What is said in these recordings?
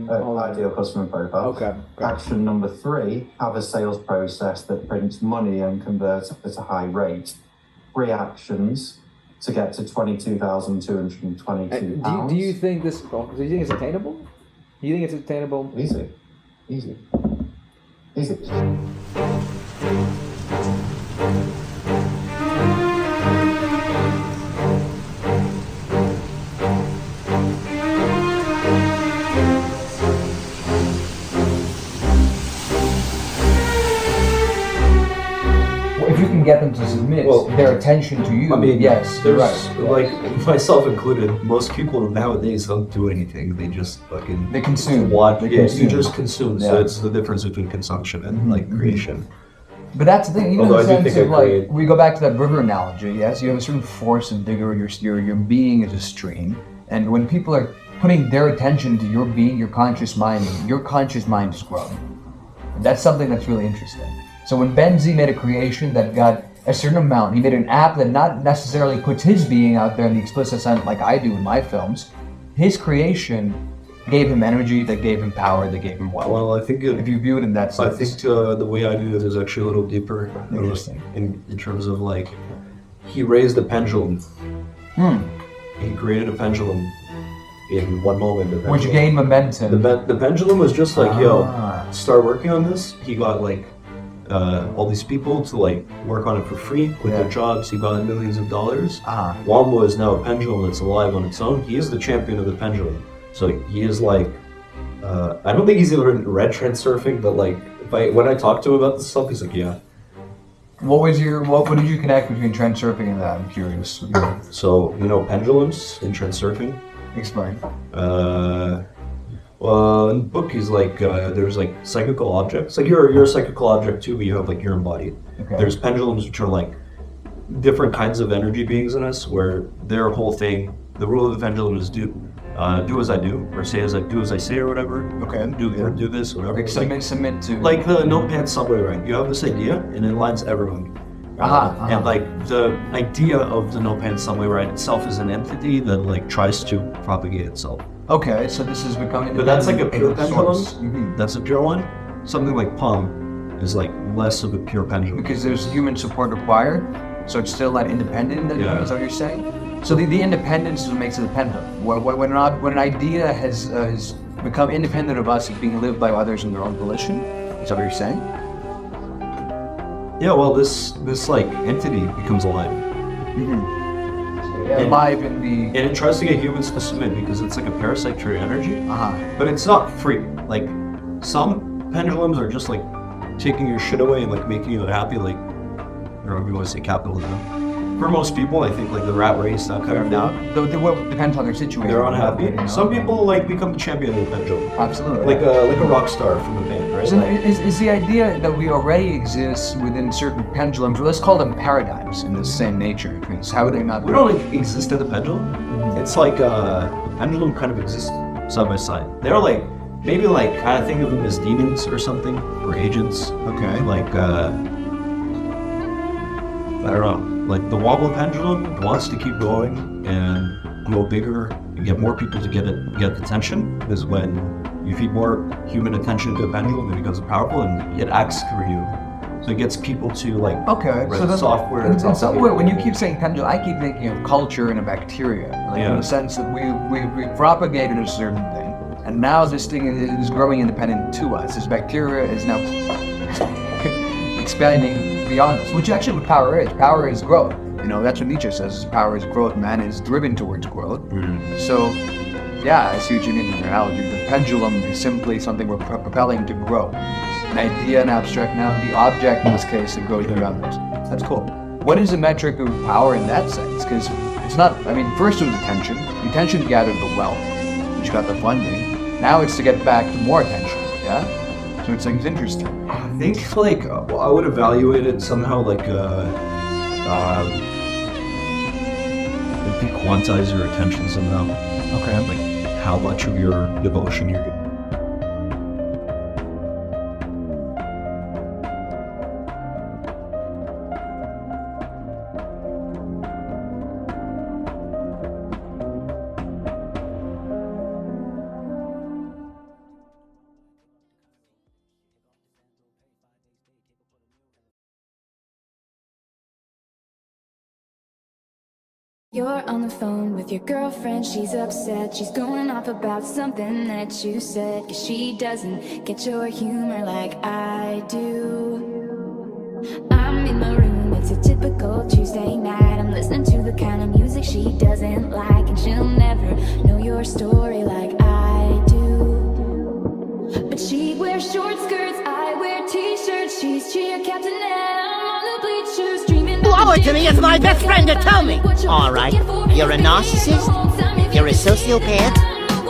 ideal customer profile. Okay. Action number 3, have a sales process that prints money and converts at a high rate. 3 actions to get to £22,222. Do you think this? Do you think it's attainable? Do you think it's attainable? Easy. If you can get them to submit their attention to you, I mean, yes, there's right. like myself included. Most people nowadays don't do anything. They just fucking consume. Watch. They You consume. just consume. Yeah. So it's the difference between consumption and like creation. But that's the thing, even Although in the I do sense think of I like, create- we go back to that river analogy, yes? You have a certain force of vigor, your being is a stream, and when people are putting their attention to your being, your conscious mind is growing. And that's something that's really interesting. So when Benzi made a creation that got a certain amount, he made an app that not necessarily puts his being out there in the explicit sense like I do in my films, his creation gave him energy, that gave him power, that gave him wealth. Well, I think if you view it in that sense. I think the way I do it is actually a little deeper. Interesting. In terms of like, he raised a pendulum. He created a pendulum in one moment. Which gained momentum. The pendulum was just like, yo, start working on this. He got like all these people to like work on it for free with their jobs. He got millions of dollars. Wamba is now a pendulum that's alive on its own. He is the champion of the pendulum. So he is like, I don't think he's even read Transurfing, but like, when I talk to him about this stuff, he's like, yeah. What did you connect between Transurfing and that? I'm curious. So, you know, pendulums in Transurfing? Explain. Well, in the book, he's like, there's like psychical objects. Like you're a psychical object too, but you have like, you're embodied. Okay. There's pendulums, which are like different kinds of energy beings in us, where their whole thing, the rule of the pendulum is do as I do, or say as I do as I say, or whatever. Okay. Do this, whatever. Like, submit to. Like the no pants subway ride. You have this idea, and it aligns everyone. And like the idea of the no pants subway ride itself is an entity that like tries to propagate itself. Okay, so this is becoming. But that's like a pure pendulum. That's a pure one. Something like Palm is like less of a pure pendulum. Because there's human support required, so it's still not independent. Is what you're saying? So the independence is what makes it a pendulum. When an idea has become independent of us, it's being lived by others in their own volition. Is that what you're saying? Yeah. Well, this like entity becomes alive. Alive in the. And it tries to get humans to submit because it's like a parasite to your energy. Uh-huh. But it's not free. Like some pendulums are just like taking your shit away and like making you happy. Like, I don't know if you want to say capitalism. For most people, I think like the rat race, that kind of now. It depends on their situation. They're unhappy. You know? Some people like become the champion of the pendulum. Absolutely. Like a rock star from the band, right? So is the idea that we already exist within certain pendulums, or let's call them paradigms in the same nature? Because how would they not? We don't like exist at the pendulum. It's like the pendulum kind of exists side by side. They're like maybe like kind of think of them as demons or something, or agents. Okay. Like I don't know. Like the wobble pendulum wants to keep going and grow bigger and get more people to get attention. Because when you feed more human attention to a pendulum, it becomes powerful and it acts through you. So it gets people to like so software. In some way, when you keep saying pendulum, I keep thinking of culture and a bacteria, like in the sense that we propagated a certain thing, and now this thing is growing independent to us. This bacteria is now expanding beyond us, which actually what power is. Power is growth. You know, that's what Nietzsche says. Power is growth. Man is driven towards growth. So, yeah, I see what you mean in your analogy. The pendulum is simply something we're propelling to grow. An idea, an abstract noun, the object in this case that grows beyond us. That's cool. What is the metric of power in that sense? Because it's not, I mean, first it was attention. The attention gathered the wealth, which got the funding. Now it's to get back to more attention, yeah? So it's like, it's interesting. I think like I would evaluate it somehow like if you quantize your attention somehow. Okay. Like how much of your devotion you're giving. You're on the phone with your girlfriend, she's upset. She's going off about something that you said. 'Cause she doesn't get your humor like I do. I'm in my room, it's a typical Tuesday night. I'm listening to the kind of music she doesn't like. And she'll never know your story like I do. But she wears short skirts, I wear t-shirts. She's cheer captain and I'm on the bleachers dreaming. You owe it to me as my best friend to tell me. All right, you're a narcissist, you're a sociopath,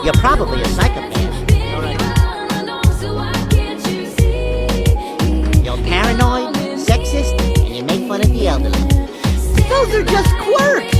you're probably a psychopath. All right. You're paranoid, sexist, and you make fun of the elderly. Those are just quirks.